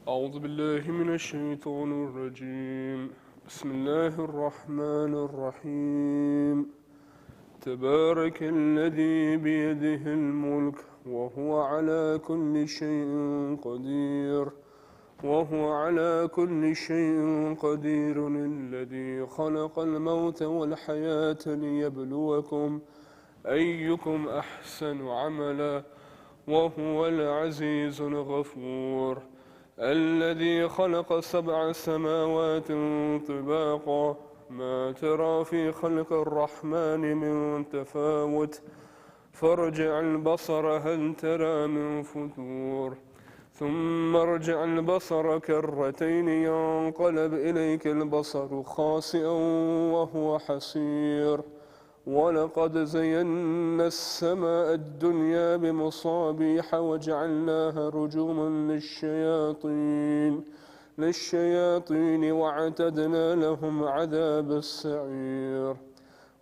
أعوذ بالله من الشيطان الرجيم. بسم الله الرحمن الرحيم. تبارك الذي بيده الملك وهو على كل شيء قدير الذي خلق الموت والحياة ليبلوكم أيكم أحسن عملا وهو العزيز الغفور. الذي خلق 7 سماوات طباقا ما ترى في خلق الرحمن من تفاوت فارجع البصر هل ترى من فتور ثم ارجع البصر كرتين ينقلب إليك البصر خاسئا وهو حسير. ولقد زينا السماء الدنيا بمصابيح وجعلناها رجوما للشياطين واعتدنا لهم عذاب السعير.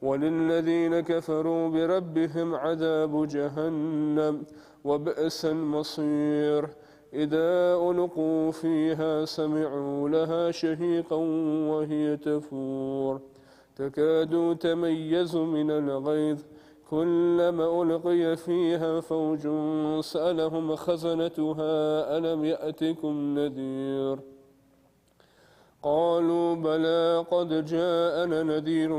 وللذين كفروا بربهم عذاب جهنم وبئس المصير. إذا ألقوا فيها سمعوا لها شهيقا وهي تفور تكاد تميز من الغيظ كلما ألقي فيها فوج سألهم خزنتها ألم يأتكم نذير قالوا بلى قد جاءنا نذير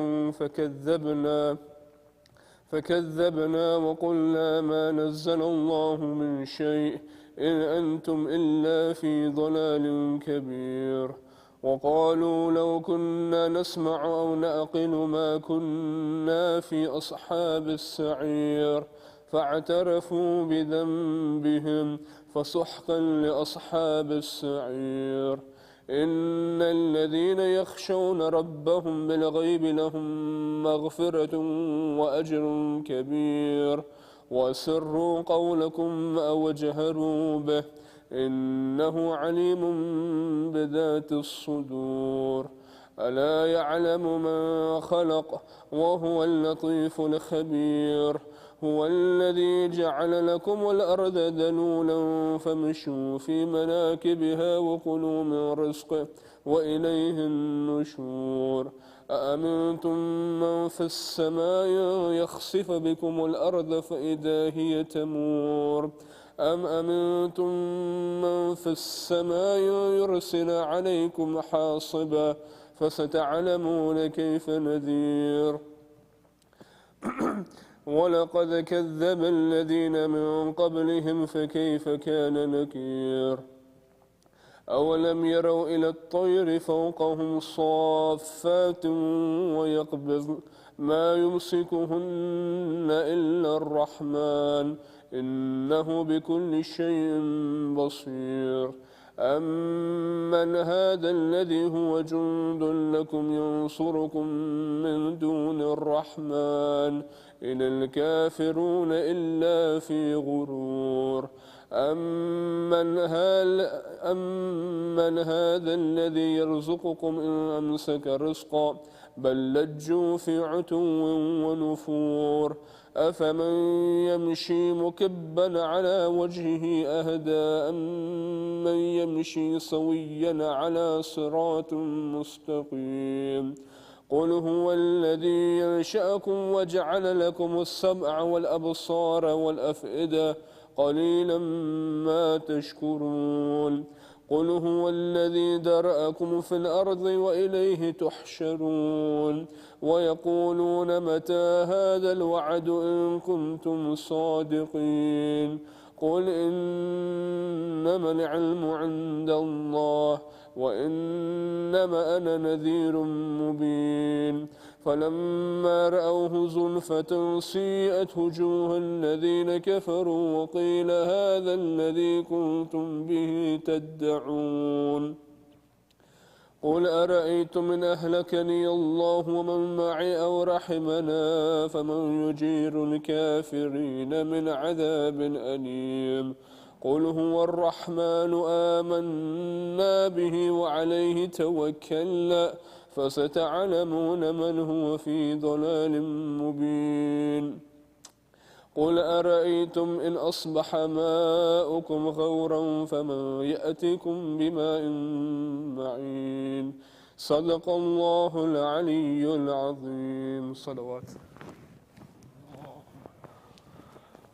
فكذبنا وقلنا ما نزل الله من شيء إن أنتم إلا في ضلال كبير. وقالوا لو كنا نسمع أو نعقل ما كنا في أصحاب السعير فاعترفوا بذنبهم فسحقا لأصحاب السعير. إن الذين يخشون ربهم بالغيب لهم مغفرة وأجر كبير. وأسروا قولكم أو اجهروا به إنه عليم بذات الصدور. ألا يعلم من خلق وهو اللطيف الخبير. هو الذي جعل لكم الأرض ذلولا فامشوا في مناكبها وكلوا من رزقه وإليه النشور. أأمنتم من في السماء يخسف بكم الأرض فإذا هي تمور أم أمنتم من في السماء يرسل عليكم حاصبا فستعلمون كيف نذير. ولقد كذب الذين من قبلهم فكيف كان نكير. أولم يروا إلى الطير فوقهم صافات ويقبض ما يمسكهن إلا الرحمن إنه بكل شيء بصير. أمن هذا الذي هو جند لكم ينصركم من دون الرحمن إن الكافرون إلا في غرور. أمن هذا الذي يرزقكم إن أمسك رزقا بل لجوا في عتو ونفور. أفمن يمشي مكبا على وجهه أهدى أمن يمشي سويا على صراط مستقيم. قل هو الذي ينشأكم وجعل لكم السمع والأبصار والأفئدة قليلا ما تشكرون. قل هو الذي ذرأكم في الأرض وإليه تحشرون. ويقولون متى هذا الوعد إن كنتم صادقين. قل إنما العلم عند الله وإنما أنا نذير مبين. فلما رأوه زلفة سيئت وجوه الذين كفروا وقيل هذا الذي كنتم به تدعون. قل أرأيتم إن أهلكني الله ومن معي أو رحمنا فمن يجير الكافرين من عذاب أليم. قل هو الرحمن آمنا به وعليه توكلنا فستعلمون من هو في ضلال مبين. قل أرأيتم إن أصبح ماؤكم غورا فمن يأتيكم بماء معين صدق الله العلي العظيم. صلوات.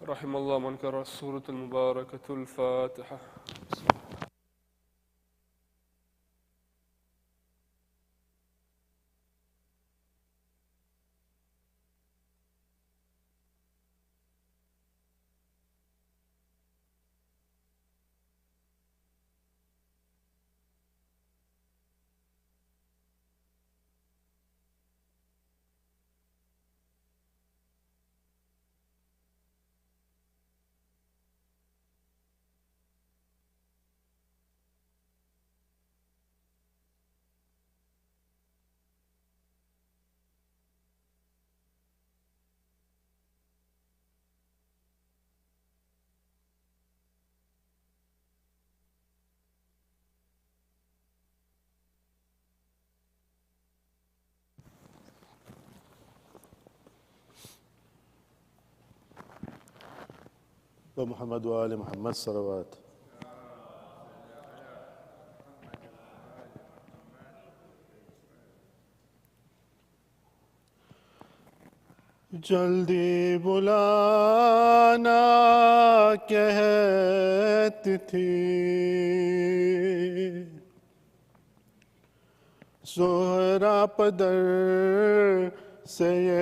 رحم الله من قرأ السورة المباركة الفاتحة. محمد وآل محمد صلوات. جلدی بلانا کہتی تھی زہرا پدر سے یہ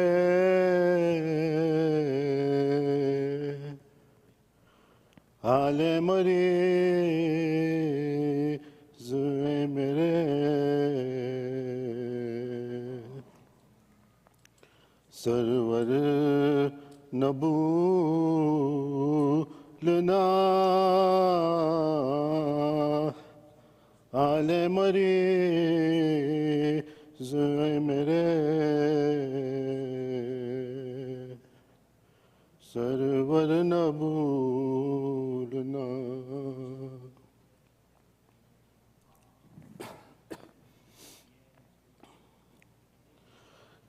حال مریض میرے سرور نہ بھولنا حال مریض میرے سرور نہ بھولنا.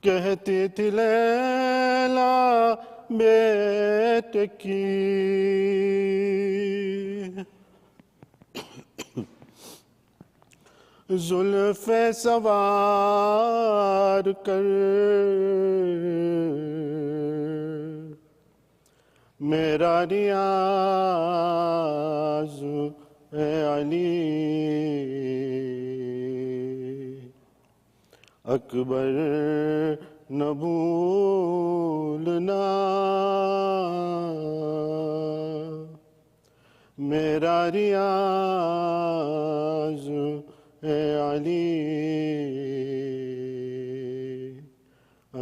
کہتی تھی لیلا بیٹ کی زلف سوار کر میرا ریاض اے علی اکبر نہ بھولنا میرا ریاض اے علی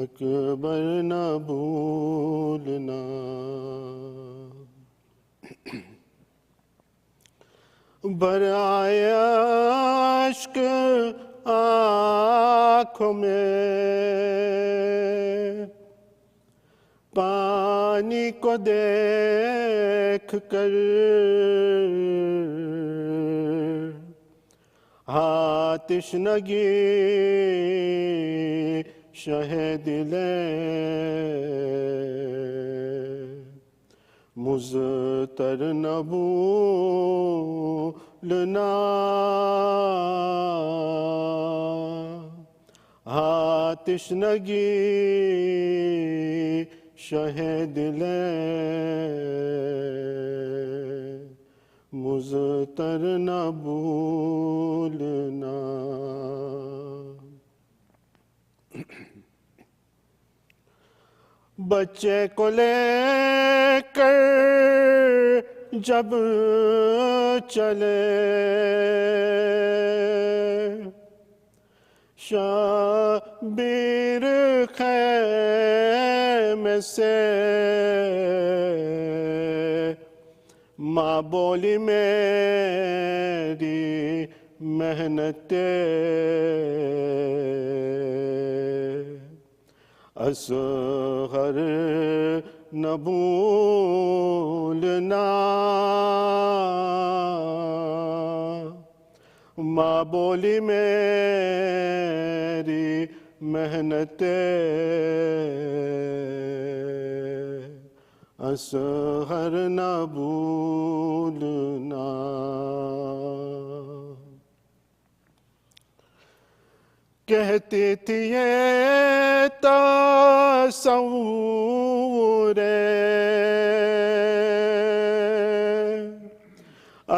اکبر نہ بھولنا. برائے عشق آنکھوں میں پانی کو دیکھ کر تشنگی شہ دل مضطر نہ بھولنا تشنگی شہ دل مضطر نہ بھولنا. بچے کو لے کر جب چلے شبیر خیمے سے ماں بولی میری محنت اصغر نہ بھولنا ماں بولی میری محنت اصغر نہ بھولنا کہتی تھی یہ تصور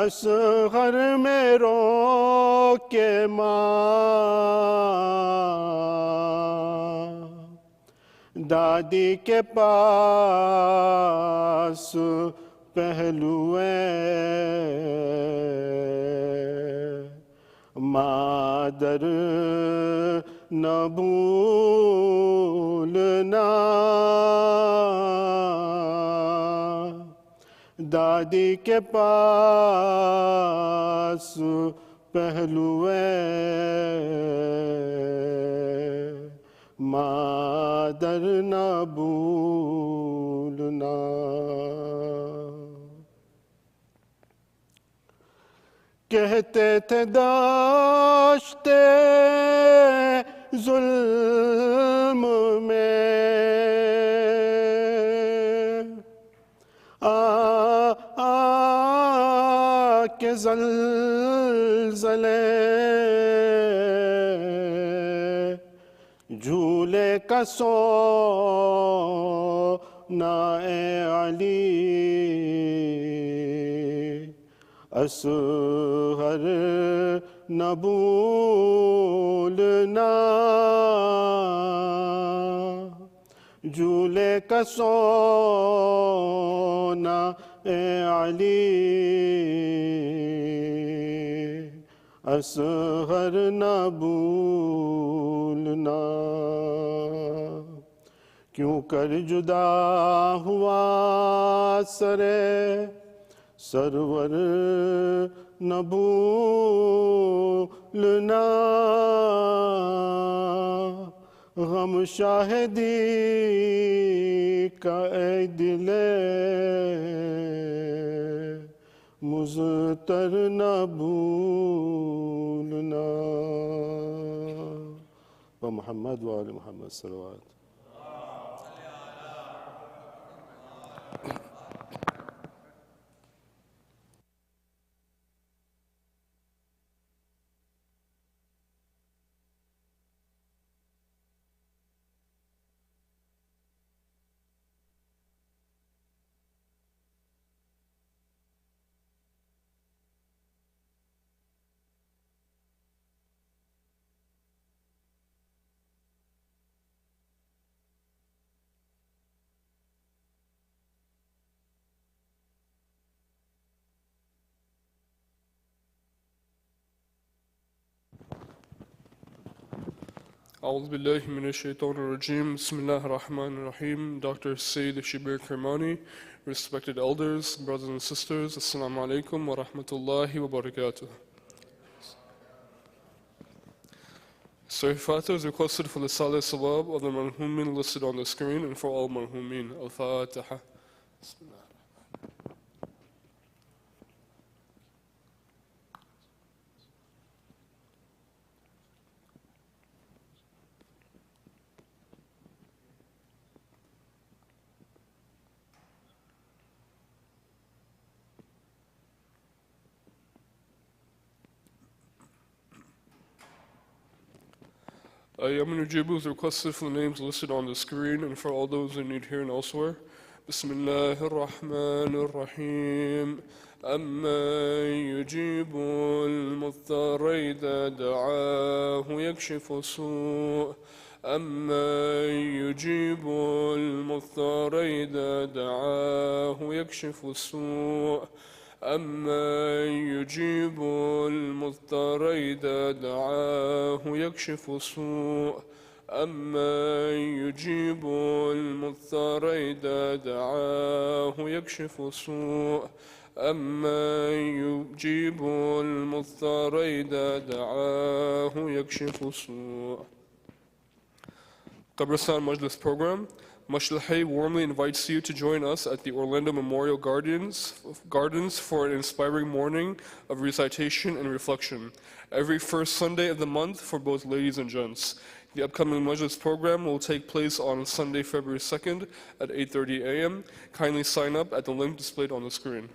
اصغر میں رو کے ماں دادی کے پاس پہلوئے مادر نہ بھولنا دادی کے پاس پہلوئے مادر نہ بھولنا کہتے تھے داشتے ظلم میں کے زلزلے جھولے کا سونا اے علی اصغر نہ بھولنا جھولے کا سونا اے علی اصغر نہ بھولنا کیوں کر جدا ہوا سرے سرور نہ بھولنا غم شاہدی کا اے دل مضطر نہ بھولنا محمد وآل محمد صلوات أعوذ بالله من الشيطان الرجيم. Bismillah ar-Rahman ar-Rahim. Dr. Sayyid Shabbir Kirmani, respected elders, brothers and sisters, Assalamu alaikum wa rahmatullahi wa barakatuh. Sarifata is requested for the Salih Sawab of the marhumin listed on the screen and for all marhumin. Al-Fatiha. Bismillah. Yamin Ujibu is requested for the names listed on the screen and for all those in need here and elsewhere. Bismillah ar-Rahman ar-Rahim. أَمَّن يُجِيبُ الْمُضْطَرَّ إِذَا دَعَاهُ يَكْشِفُ السُّوءَ أَمَّن يُجِيبُ الْمُضْطَرَّ إِذَا دَعَاهُ يَكْشِفُ السُّوءَ أَمَّن يُجِيبُ الْمُضْطَرَّ إِذَا دَعَاهُ يَكْشِفُ السُّوءَ أَمَّن يُجِيبُ الْمُضْطَرَّ إِذَا دَعَاهُ يَكْشِفُ السُّوءَ أَمَّن يُجِيبُ الْمُضْطَرَّ إِذَا دَعَاهُ يَكْشِفُ السُّوءَ. Qabristan Majlis Program. Masjid Hayy warmly invites you to join us at the Orlando Memorial Gardens for an inspiring morning of recitation and reflection, every first Sunday of the month for both ladies and gents. The upcoming Majlis program will take place on Sunday, February 2nd at 8:30 a.m. Kindly sign up at the link displayed on the screen.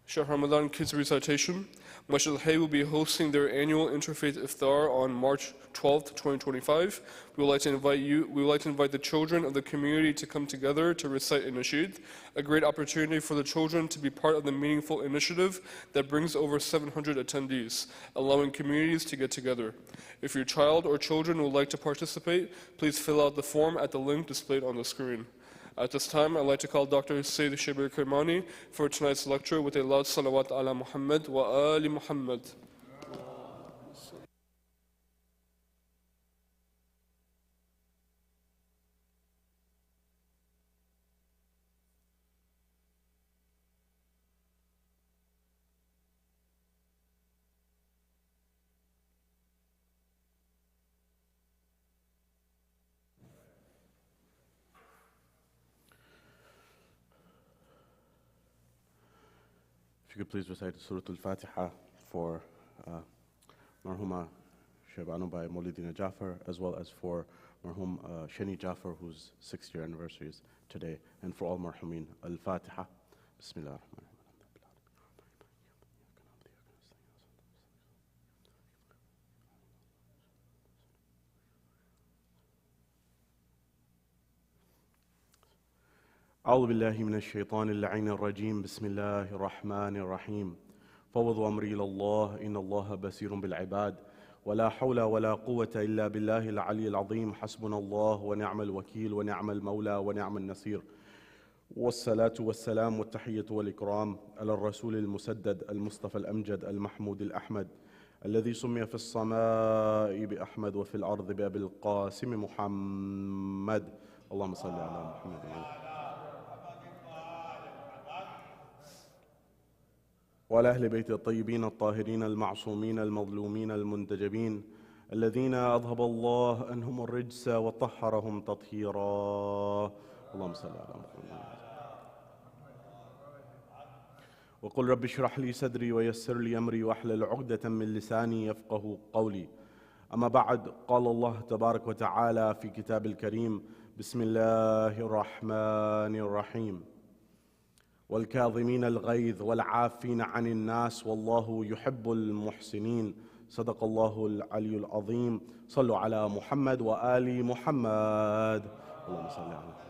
Shah Ramadan Kids Recitation. Masjid Hayy will be hosting their annual Interfaith Iftar on March 12th, 2025. We would like to invite the children of the community to come together to recite a nasheed, a great opportunity for the children to be part of the meaningful initiative that brings over 700 attendees, allowing communities to get together. If your child or children would like to participate, please fill out the form at the link displayed on the screen. At this time, I'd like to call Dr. Sayyid Shabbir Kirmani for tonight's lecture with a loud salawat ala Muhammad wa ali Muhammad. If you could please recite Surah Al-Fatiha for Marhuma Shabanu by Maulidina Jafar, as well as for Marhum Shani Jafar, whose 6th-year anniversary is today, and for all Marhumin. Al-Fatiha. Bismillah ar-Rahman ar-Rahim. أعوذ بالله من الشيطان اللعين الرجيم بسم الله الرحمن الرحيم فوضوا أمري إلى الله إن الله بصير بالعباد ولا حول ولا قوة إلا بالله العلي العظيم حسبنا الله ونعم الوكيل ونعم المولى ونعم النصير والصلاة والسلام والتحية والإكرام على الرسول المسدد المصطفى الأمجد المحمود الأحمد الذي سمي في السماء بأحمد وفي الأرض بأبي القاسم محمد اللهم صل على محمد وعلى أهل بيت الطيبين الطاهرين المعصومين المظلومين المنتجبين الذين أذهب الله عنهم الرجس وطهرهم تطهيرا اللهم صل على محمد وقل رب اشرح لي صدري ويسر لي أمري واحلل عقدة من لساني يفقه قولي أما بعد قال الله تبارك وتعالى في كتاب الكريم بسم الله الرحمن الرحيم والكاظمين الغيظ والعافين عن الناس والله يحب المحسنين صدق الله العلي العظيم صلوا على محمد وآل محمد اللهم صل على محمد.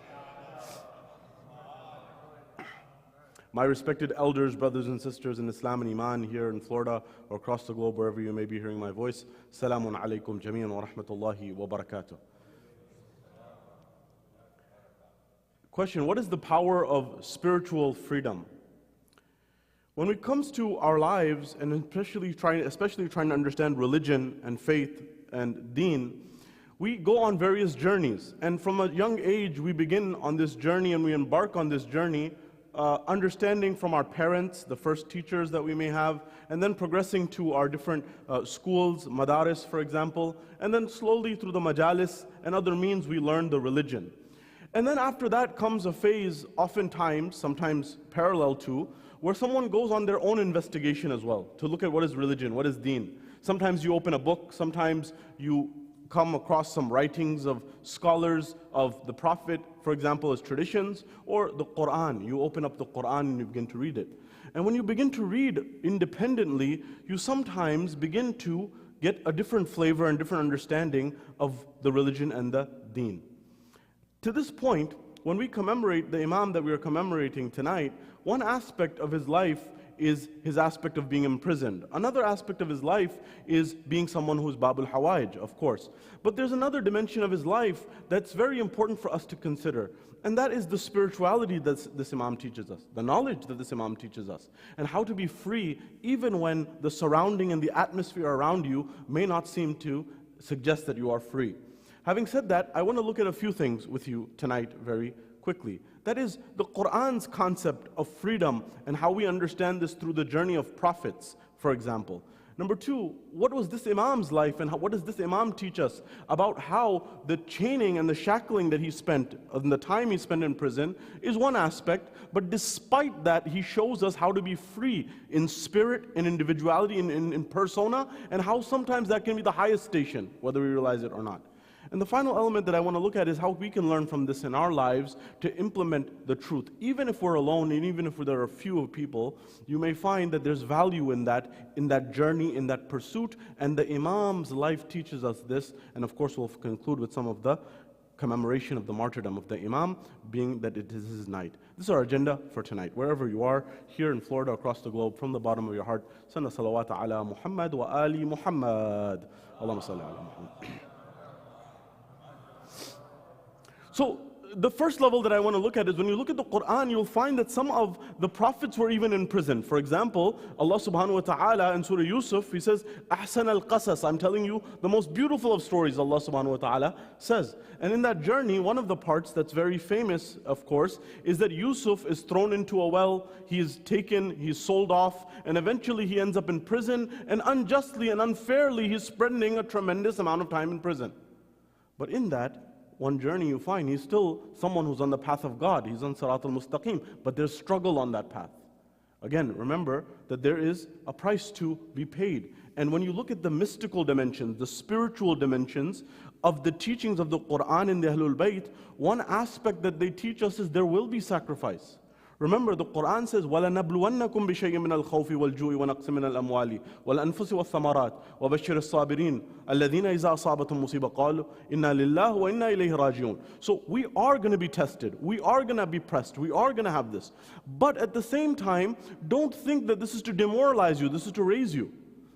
My respected elders, brothers and sisters in Islam and Iman here in Florida or across the globe, wherever you may be hearing my voice, Salamun alaykum jami'an wa rahmatullahi wa barakatuh. Question: what is the power of spiritual freedom? When it comes to our lives, and especially trying to understand religion and faith and deen, we go on various journeys. And from a young age, we begin on this journey and we embark on this journey, understanding from our parents, the first teachers that we may have, and then progressing to our different schools, madaris for example, and then slowly through the majalis and other means we learn the religion. And then after that comes a phase, oftentimes, sometimes parallel to, where someone goes on their own investigation as well, to look at what is religion, what is deen. Sometimes you open a book, sometimes you come across some writings of scholars of the Prophet, for example, as traditions, or the Quran. You open up the Quran and you begin to read it. And when you begin to read independently, you sometimes begin to get a different flavor and different understanding of the religion and the deen. To this point, when we commemorate the Imam that we are commemorating tonight, one aspect of his life is his aspect of being imprisoned. Another aspect of his life is being someone who's Babul Hawaij, of course. But there's another dimension of his life that's very important for us to consider, and that is the spirituality that this Imam teaches us, the knowledge that this Imam teaches us, and how to be free even when the surrounding and the atmosphere around you may not seem to suggest that you are free. Having said that, I want to look at a few things with you tonight very quickly. That is the Qur'an's concept of freedom and how we understand this through the journey of prophets, for example. Number two, what was this Imam's life and what does this Imam teach us about how the chaining and the shackling that he spent and the time he spent in prison is one aspect, but despite that, he shows us how to be free in spirit, in individuality, in persona, and how sometimes that can be the highest station, whether we realize it or not. And the final element that I want to look at is how we can learn from this in our lives to implement the truth. Even if we're alone and even if there are few people, you may find that there's value in that journey, in that pursuit, and the Imam's life teaches us this. And of course, we'll conclude with some of the commemoration of the martyrdom of the Imam, being that it is his night. This is our agenda for tonight. Wherever you are, here in Florida, across the globe, from the bottom of your heart, send a salawat ala Muhammad wa ali Muhammad. Allahumma salli ala Muhammad. So the first level that I want to look at is when you look at the Quran, you'll find that some of the prophets were even in prison. For example, Allah subhanahu wa ta'ala in Surah Yusuf, He says, Ahsan al-Qasas, I'm telling you the most beautiful of stories, Allah subhanahu wa ta'ala says. And in that journey, one of the parts that's very famous, of course, is that Yusuf is thrown into a well, he is taken, he's sold off, and eventually he ends up in prison, and unjustly and unfairly he's spending a tremendous amount of time in prison. But in that one journey you find he's still someone who's on the path of God. He's on Sirat al-Mustaqim, but there's struggle on that path. Again, remember that there is a price to be paid. And when you look at the mystical dimensions, the spiritual dimensions of the teachings of the Quran in the Ahlul Bayt, one aspect that they teach us is there will be sacrifice. Remember, the Quran says, وَلَنَبْلُوَنَّكُمْ بِشَيْءٍ مِنَ الْخَوْفِ وَالْجُوعِ وَنَقْصٍ مِنَ الْأَمْوَالِ وَالْأَنفُسِ وَالثَّمَرَاتِ وَبَشِّرِ الصَّابِرِينَ الَّذِينَ إِذَا أَصَابَتْهُمْ مُصِيبَةٌ قَالُوا إِنَّا لِلَّهِ وَإِنَّا إِلَيْهِ راجعون. So we are going to be tested. We are going to be pressed. We are going to have this. But at the same time, don't think that this is to demoralize you. This is to raise you.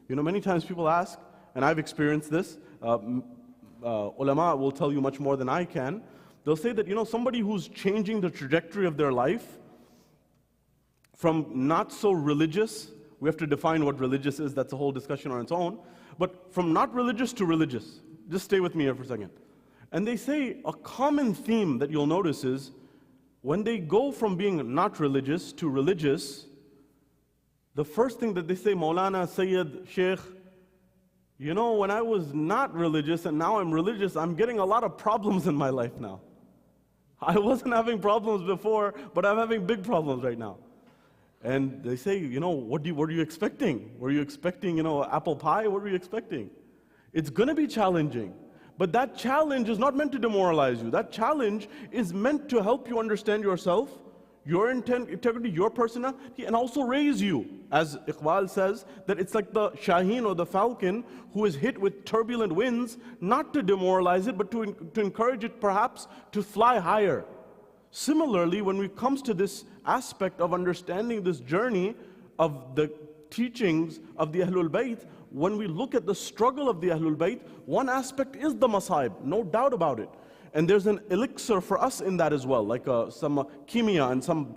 You know, many times people ask, and I've experienced this, ulama will tell you much more than I can. They'll say that, you know, somebody who's changing the trajectory of their life from not so religious, we have to define what religious is, that's a whole discussion on its own, but from not religious to religious. Just stay with me here for a second. And they say a common theme that you'll notice is when they go from being not religious to religious, the first thing that they say, Maulana, Sayyid, Sheikh, you know, when I was not religious and now I'm religious, I'm getting a lot of problems in my life now. I wasn't having problems before, but I'm having big problems right now. And they say, you know, what were you expecting? Were you expecting, you know, apple pie? What were you expecting? It's going to be challenging. But that challenge is not meant to demoralize you. That challenge is meant to help you understand yourself, your integrity, your personality, and also raise you. As Iqbal says, that it's like the Shaheen or the falcon who is hit with turbulent winds, not to demoralize it, but to encourage it perhaps to fly higher. Similarly, when it comes to this aspect of understanding this journey of the teachings of the Ahlul Bayt, when we look at the struggle of the Ahlul Bayt, one aspect is the Masaib, no doubt about it. And there's an elixir for us in that as well, like some kimia and some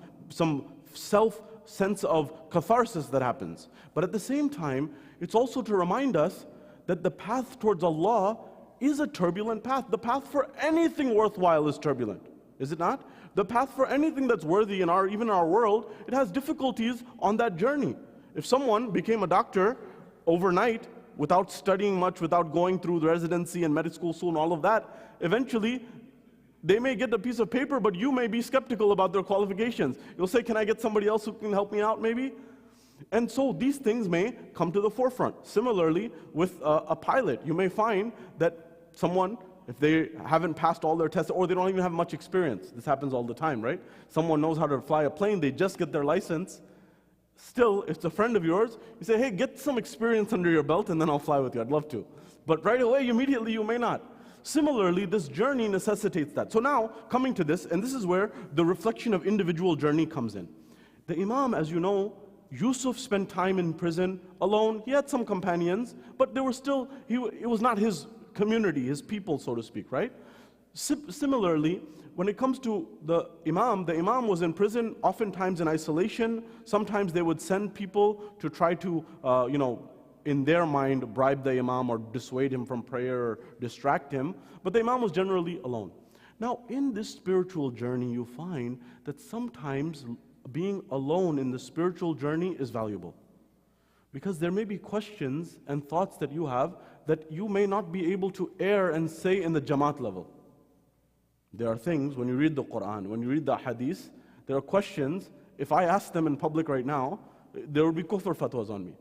self-sense of catharsis that happens. But at the same time, it's also to remind us that the path towards Allah is a turbulent path. The path for anything worthwhile is turbulent, is it not? The path for anything that's worthy even in our world, it has difficulties on that journey. If someone became a doctor overnight without studying much, without going through the residency and medical school and all of that, eventually they may get a piece of paper, but you may be skeptical about their qualifications. You'll say, can I get somebody else who can help me out maybe? And so these things may come to the forefront. Similarly, with a pilot, you may find that someone, if they haven't passed all their tests or they don't even have much experience, this happens all the time, right? Someone knows how to fly a plane, they just get their license. Still, if it's a friend of yours, you say, hey, get some experience under your belt and then I'll fly with you, I'd love to. But right away, immediately, you may not. Similarly, this journey necessitates that. So now, coming to this, and this is where the reflection of individual journey comes in. The Imam, as you know, Yusuf spent time in prison alone. He had some companions, but there were still, it was not his community, his people, so to speak, right? Similarly, when it comes to the Imam was in prison, oftentimes in isolation. Sometimes they would send people to try to, in their mind, bribe the Imam or dissuade him from prayer or distract him. But the Imam was generally alone. Now, in this spiritual journey, you find that sometimes being alone in the spiritual journey is valuable. Because there may be questions and thoughts that you have that you may not be able to air and say in the Jamaat level. There are things, when you read the Quran, when you read the Hadith, there are questions, if I ask them in public right now, there would be kufr fatwas on me.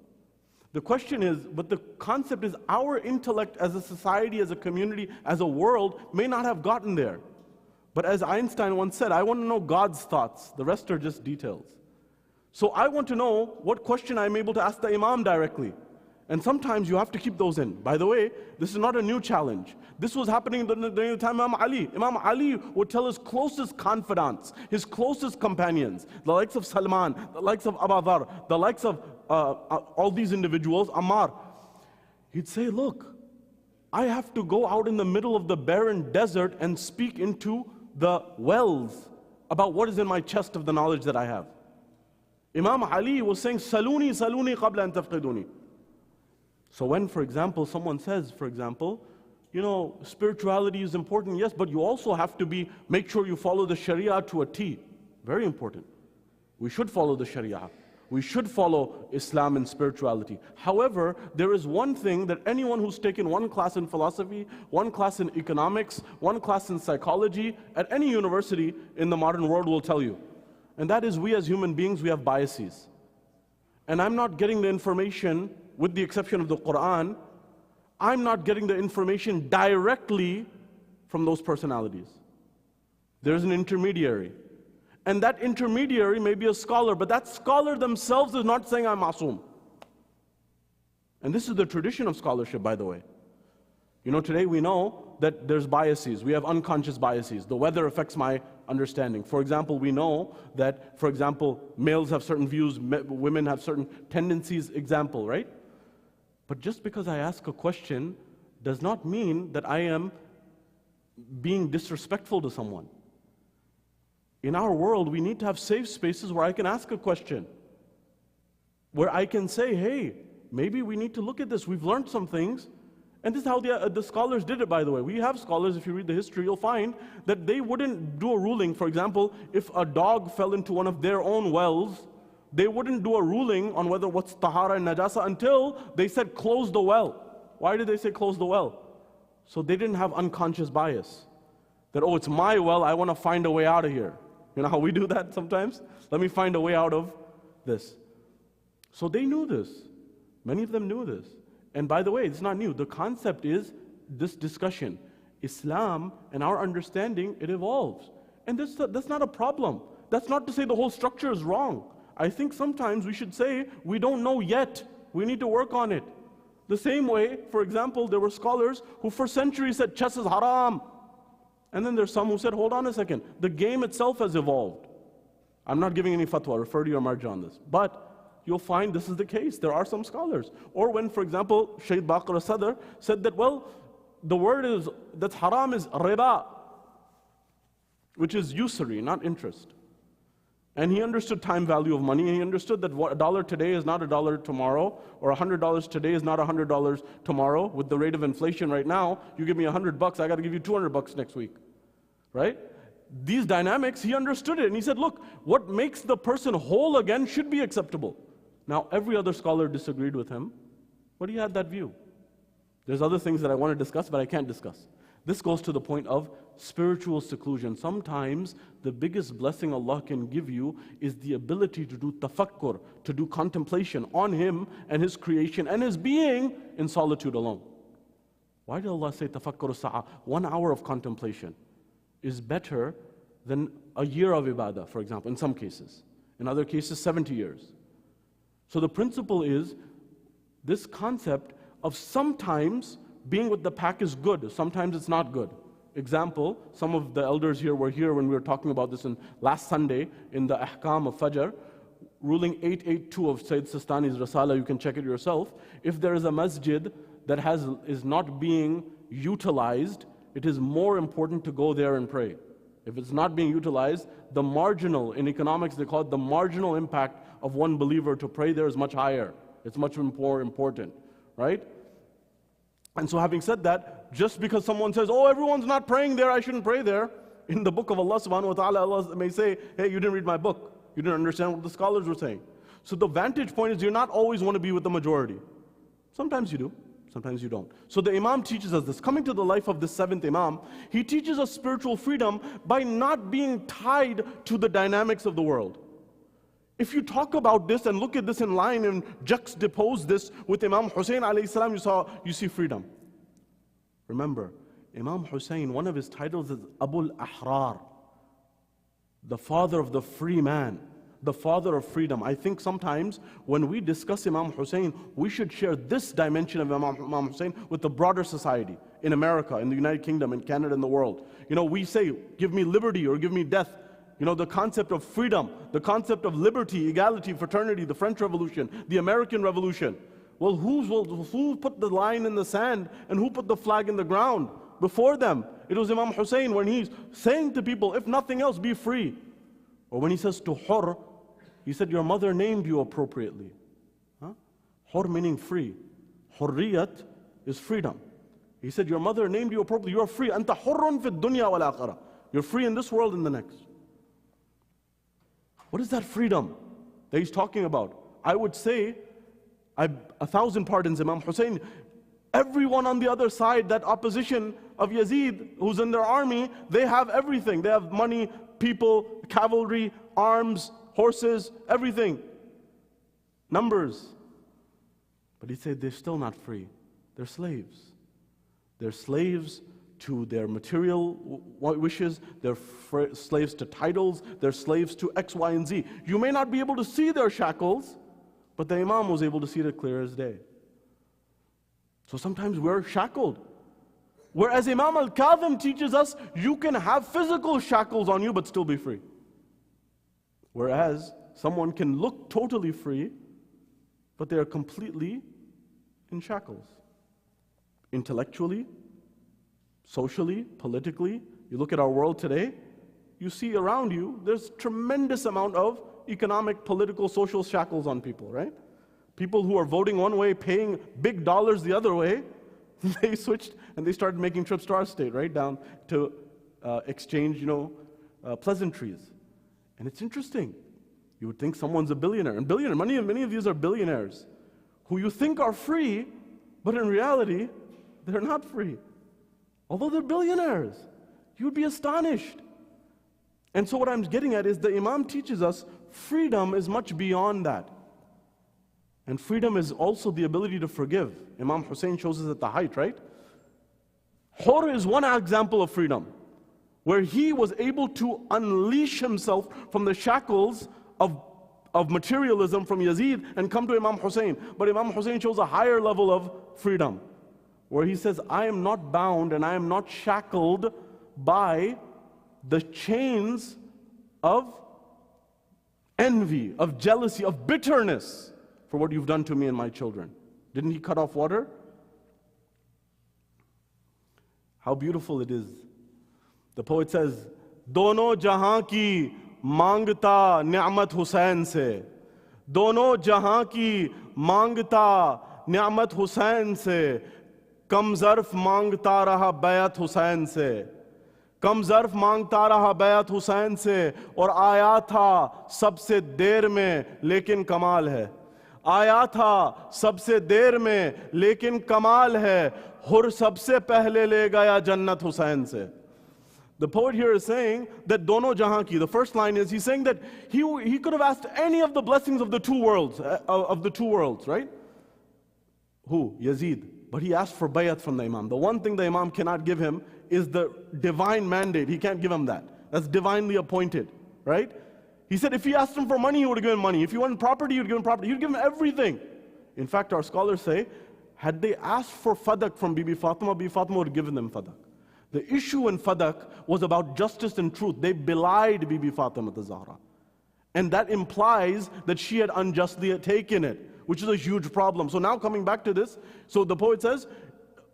The question is, but the concept is, our intellect as a society, as a community, as a world, may not have gotten there. But as Einstein once said, I want to know God's thoughts. The rest are just details. So I want to know what question I'm able to ask the Imam directly. And sometimes you have to keep those in. By the way, this is not a new challenge. This was happening during the time of Imam Ali. Imam Ali would tell his closest confidants, his closest companions, the likes of Salman, the likes of Abu Dhar, the likes of all these individuals, Ammar. He'd say, look, I have to go out in the middle of the barren desert and speak into the wells about what is in my chest of the knowledge that I have. Imam Ali was saying, Saluni, Saluni qabla an tafqiduni. So when, for example, someone says, for example, spirituality is important, yes, but you also have to make sure you follow the Sharia to a T. Very important. We should follow the Sharia. We should follow Islam and spirituality. However, there is one thing that anyone who's taken one class in philosophy, one class in economics, one class in psychology, at any university in the modern world will tell you. And that is, we as human beings, we have biases. And I'm not getting the information, with the exception of the Quran, I'm not getting the information directly from those personalities. There's an intermediary. And that intermediary may be a scholar, but that scholar themselves is not saying I'm masoom. And this is the tradition of scholarship, by the way. Today we know that there's biases. We have unconscious biases. The weather affects my understanding. For example, we know that, for example, males have certain views, women have certain tendencies, example, right? But just because I ask a question does not mean that I am being disrespectful to someone. In our world, we need to have safe spaces where I can ask a question, where I can say, hey, maybe we need to look at this. We've learned some things. And this is how the scholars did it, by the way. We have scholars, if you read the history, you'll find that they wouldn't do a ruling. For example, if a dog fell into one of their own wells, they wouldn't do a ruling on whether what's tahara and najasa until they said close the well. Why did they say close the well? So they didn't have unconscious bias. That, oh, it's my well, I want to find a way out of here. You know how we do that sometimes? Let me find a way out of this. So they knew this. Many of them knew this. And by the way, it's not new. The concept is this discussion. Islam and our understanding, it evolves. And that's not a problem. That's not to say the whole structure is wrong. I think sometimes we should say, we don't know yet. We need to work on it. The same way, for example, there were scholars who for centuries said chess is haram. And then there's some who said, hold on a second, the game itself has evolved. I'm not giving any fatwa, refer to your marja on this. But you'll find this is the case. There are some scholars. Or when, for example, Shaykh Baqir Sadr said that, well, the word that's haram is riba, which is usury, not interest. And he understood time value of money, and he understood that $1 today is not $1 tomorrow, or $100 today is not $100 tomorrow. With the rate of inflation right now, you give me $100, I got to give you $200 next week, right? These dynamics, he understood it, and he said, look, what makes the person whole again should be acceptable. Now, every other scholar disagreed with him, but he had that view. There's other things that I want to discuss, but I can't discuss. This goes to the point of spiritual seclusion. Sometimes the biggest blessing Allah can give you is the ability to do tafakkur, to do contemplation on Him and His creation and His being in solitude alone. Why did Allah say tafakkur sa'a? 1 hour of contemplation is better than a year of ibadah, for example, in some cases. In other cases, 70 years. So the principle is this concept of sometimes being with the pack is good, sometimes it's not good. Example, some of the elders here were here when we were talking about this last Sunday in the Ahkam of Fajr, ruling 882 of Sayyid Sistani's Rasala, you can check it yourself. If there is a masjid that is not being utilized, it is more important to go there and pray. If it's not being utilized, the marginal, in economics they call it the marginal impact of one believer to pray there is much higher. It's much more important, right? And so having said that, just because someone says, oh, everyone's not praying there, I shouldn't pray there, in the book of Allah subhanahu wa ta'ala, Allah may say, hey, you didn't read my book. You didn't understand what the scholars were saying. So the vantage point is you're not always want to be with the majority. Sometimes you do, sometimes you don't. So the Imam teaches us this. Coming to the life of the seventh Imam, he teaches us spiritual freedom by not being tied to the dynamics of the world. If you talk about this and look at this in line and juxtapose this with Imam Hussein alayhi salam, you see freedom. Remember, Imam Hussein, one of his titles is Abul Ahrar, the father of the free man, the father of freedom. I think sometimes when we discuss Imam Hussein, we should share this dimension of Imam Hussein with the broader society in America, in the United Kingdom, in Canada, in the world. You know, we say, give me liberty or give me death. You know, the concept of freedom, the concept of liberty, equality, fraternity, the French Revolution, the American Revolution. Well, who put the line in the sand and who put the flag in the ground? Before them, it was Imam Hussein when he's saying to people, if nothing else, be free. Or when he says to Hur, he said, your mother named you appropriately. Hur meaning free. Hurriyat is freedom. He said, your mother named you appropriately. You are free. Anta hurrun fi dunya wal akhirah. You're free in this world and the next. What is that freedom that he's talking about? I would say, 1,000 pardons, Imam Hussein. Everyone on the other side, that opposition of Yazid, who's in their army, they have everything. They have money, people, cavalry, arms, horses, everything. Numbers. But he said they're still not free. They're slaves. They're slaves to their material wishes, they're slaves to titles, they're slaves to X, Y, and Z. You may not be able to see their shackles, but the Imam was able to see it clear as day. So sometimes we're shackled. Whereas Imam Al-Kadhim teaches us, you can have physical shackles on you but still be free. Whereas someone can look totally free, but they are completely in shackles. Intellectually, socially, politically, you look at our world today, you see around you, there's tremendous amount of economic, political, social shackles on people, right? People who are voting one way, paying big dollars the other way, they switched and they started making trips to our state, right? Down to exchange, pleasantries. And it's interesting. You would think someone's a billionaire. And many of these are billionaires who you think are free, but in reality, they're not free. Although they're billionaires, you would be astonished. And so what I'm getting at is the Imam teaches us freedom is much beyond that. And freedom is also the ability to forgive. Imam Hussein shows us at the height, right? Hur is one example of freedom, where he was able to unleash himself from the shackles of materialism from Yazid and come to Imam Hussein. But Imam Hussein shows a higher level of freedom, where he says, I am not bound and I am not shackled by the chains of envy, of jealousy, of bitterness for what you've done to me and my children. Didn't he cut off water? How beautiful it is. The poet says, Dono jahan ki mangta ni'mat Hussain se. Dono jahan ki mangta ni'mat Hussain se. कम ज़र्फ़ मांगता रहा बैत हुसैन से, कम ज़र्फ़ मांगता रहा बैत हुसैन से, और आया था सबसे देर में लेकिन कमाल है, आया था सबसे देर में लेकिन कमाल है, हुर सबसे पहले ले गया जन्नत हुसैन से. The poet here is saying that dono jahan ki, the first line is, he's saying that he could have asked any of the blessings of the two worlds, right? Who? Yazid. But he asked for bayat from the Imam. The one thing the Imam cannot give him is the divine mandate. He can't give him that. That's divinely appointed, right? He said if he asked him for money, he would have given money. If he wanted property, he would give him property. He would give him everything. In fact, our scholars say, had they asked for fadak from Bibi Fatima would have given them fadak. The issue in fadak was about justice and truth. They belied Bibi Fatima the-Zahra. And that implies that she had unjustly taken it, which is a huge problem. So now coming back to this, so the poet says,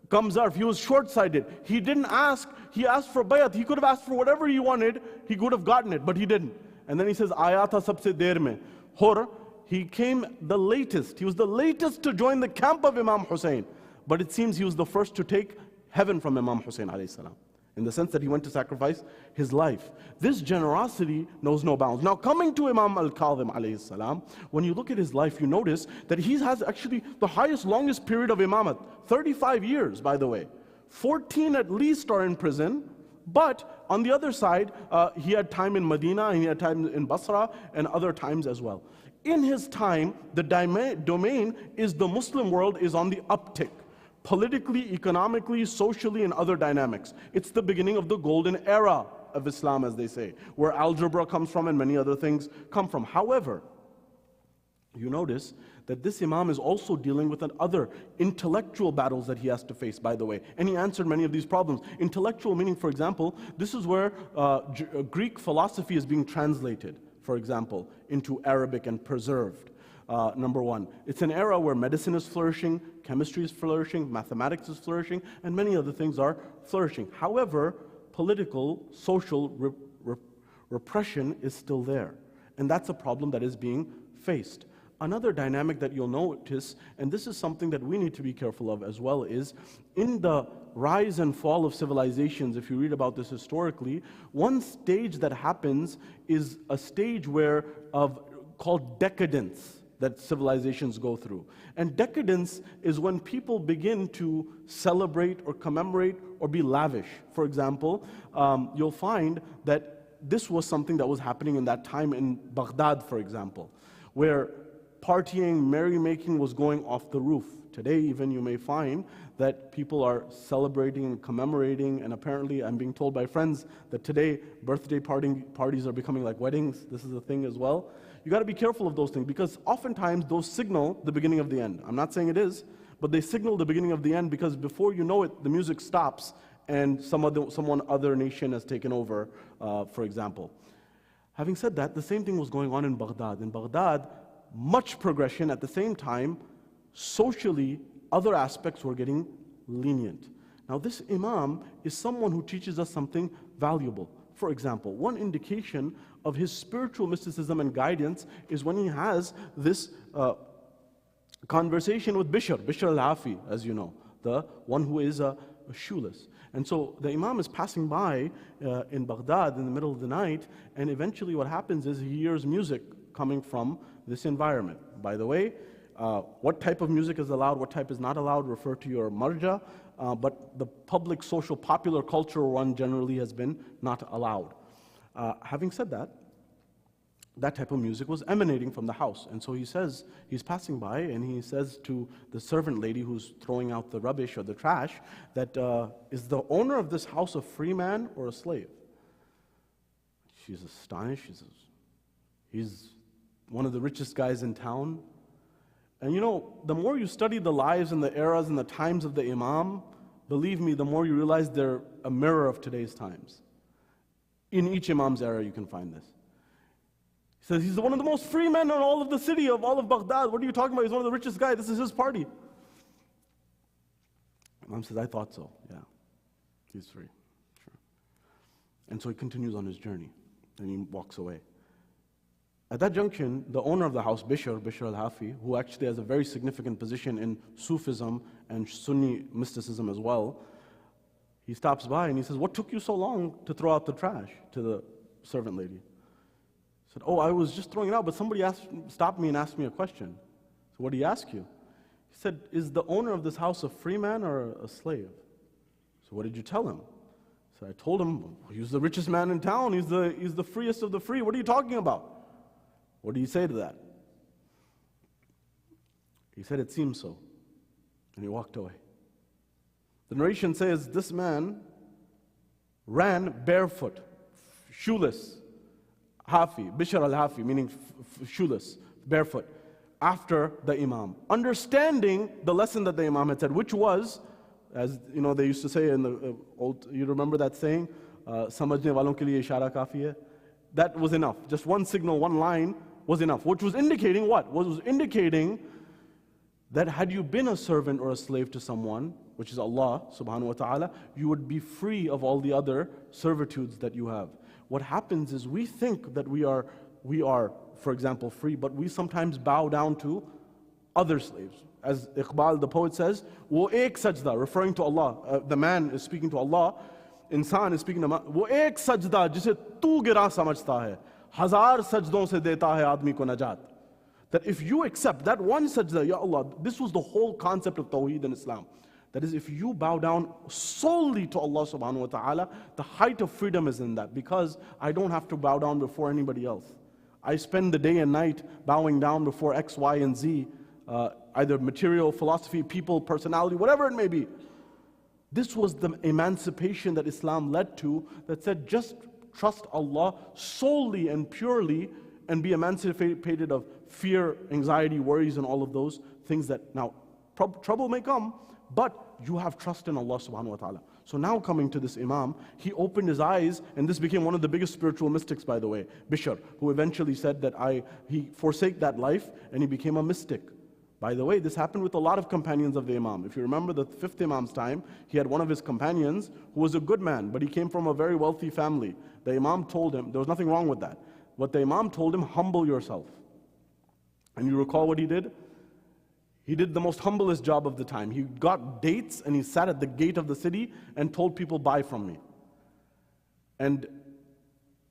Kam zarf, he was short-sighted. He didn't ask, he asked for bayat. He could have asked for whatever he wanted, he could have gotten it, but he didn't. And then he says, Ayata sabse der mein. Hur, he came the latest. He was the latest to join the camp of Imam Hussein. But it seems he was the first to take heaven from Imam Hussein alayhi salam. in the sense that he went to sacrifice his life. This generosity knows no bounds. Now coming to Imam Al-Kadhim alayhi salam, when you look at his life, you notice that he has actually the highest, longest period of imamat, 35 years, by the way. 14 at least are in prison, but on the other side, he had time in Medina, and he had time in Basra, and other times as well. In his time, the domain is the Muslim world is on the uptick. Politically, economically, socially, and other dynamics. It's the beginning of the golden era of Islam, as they say, where algebra comes from and many other things come from. However, you notice that this Imam is also dealing with other intellectual battles that he has to face, by the way. And he answered many of these problems. Intellectual meaning, for example, this is where Greek philosophy is being translated, for example, into Arabic and preserved. Number one, it's an era where medicine is flourishing, chemistry is flourishing, mathematics is flourishing, and many other things are flourishing. However, political, social repression is still there. And that's a problem that is being faced. Another dynamic that you'll notice, and this is something that we need to be careful of as well, is in the rise and fall of civilizations, if you read about this historically, one stage that happens is a stage called decadence, that civilizations go through. And decadence is when people begin to celebrate or commemorate or be lavish. For example, you'll find that this was something that was happening in that time in Baghdad, for example, where partying, merrymaking was going off the roof. Today, even, you may find that people are celebrating and commemorating, and apparently I'm being told by friends that today birthday parties are becoming like weddings. This is a thing as well. You got to be careful of those things, because oftentimes those signal the beginning of the end. I'm not saying it is, but they signal the beginning of the end, because before you know it, the music stops and someone other nation has taken over, for example. Having said that, the same thing was going on in Baghdad. In Baghdad, much progression. At the same time, socially, other aspects were getting lenient. Now this Imam is someone who teaches us something valuable. For example, one indication of his spiritual mysticism and guidance is when he has this conversation with Bishr al-Hafi, as you know, the one who is shoeless. And so the Imam is passing by in Baghdad in the middle of the night, and eventually what happens is he hears music coming from this environment. By the way, what type of music is allowed, what type is not allowed, refer to your marja, but the public, social, popular culture one generally has been not allowed. Having said that, that type of music was emanating from the house. And so he says, he's passing by, and he says to the servant lady who's throwing out the rubbish or the trash, that is the owner of this house a free man or a slave? She's astonished. She says, he's one of the richest guys in town. And you know, the more you study the lives and the eras and the times of the Imam, believe me, the more you realize they're a mirror of today's times. In each Imam's era, you can find this. He says, he's one of the most free men in all of the city, of all of Baghdad. What are you talking about? He's one of the richest guys. This is his party. Imam says, I thought so. Yeah, he's free. Sure. And so he continues on his journey, and he walks away. At that junction, the owner of the house, Bishr al-Hafi, who actually has a very significant position in Sufism and Sunni mysticism as well, he stops by and he says, what took you so long to throw out the trash, to the servant lady? He said, oh, I was just throwing it out, but somebody stopped me and asked me a question. So what did he ask you? He said, is the owner of this house a free man or a slave? So what did you tell him? So I told him, he's the richest man in town, he's the freest of the free. What are you talking about? What do you say to that? He said, it seems so. And he walked away. The narration says this man ran barefoot, shoeless, Hafi, Bishr al-Hafi, meaning shoeless, barefoot, after the Imam, understanding the lesson that the Imam had said, which was, as you know, they used to say in the old, you remember that saying, "Samajhne walon ke liye ishara kafi hai." That was enough. Just one signal, one line was enough. Which was indicating what? Was indicating that had you been a servant or a slave to someone, which is Allah subhanahu wa ta'ala, you would be free of all the other servitudes that you have. What happens is we think that we are, for example, free, but we sometimes bow down to other slaves. As Iqbal, the poet says, wo ek sajda, referring to Allah. The man is speaking to Allah. इंसान is speaking about, वो एक सजदा जिसे तू गिरा समझता है, हजार सजदों से देता है आदमी को नजात. That if you accept that one sajda, Ya Allah, this was the whole concept of Tawheed in Islam. That is, if you bow down solely to Allah subhanahu wa ta'ala, the height of freedom is in that, because I don't have to bow down before anybody else. I spend the day and night bowing down before X, Y, and Z, either material, philosophy, people, personality, whatever it may be. This was the emancipation that Islam led to, that said just trust Allah solely and purely and be emancipated of fear, anxiety, worries, and all of those things that now trouble may come, but you have trust in Allah subhanahu wa ta'ala. So now coming to this Imam, he opened his eyes, and this became one of the biggest spiritual mystics, by the way, Bishr, who eventually said that he forsake that life and he became a mystic. By the way, this happened with a lot of companions of the Imam. If you remember the fifth Imam's time, he had one of his companions who was a good man, but he came from a very wealthy family. The Imam told him, there was nothing wrong with that. What the Imam told him, humble yourself. And you recall what he did? He did the most humblest job of the time. He got dates and he sat at the gate of the city and told people, buy from me. And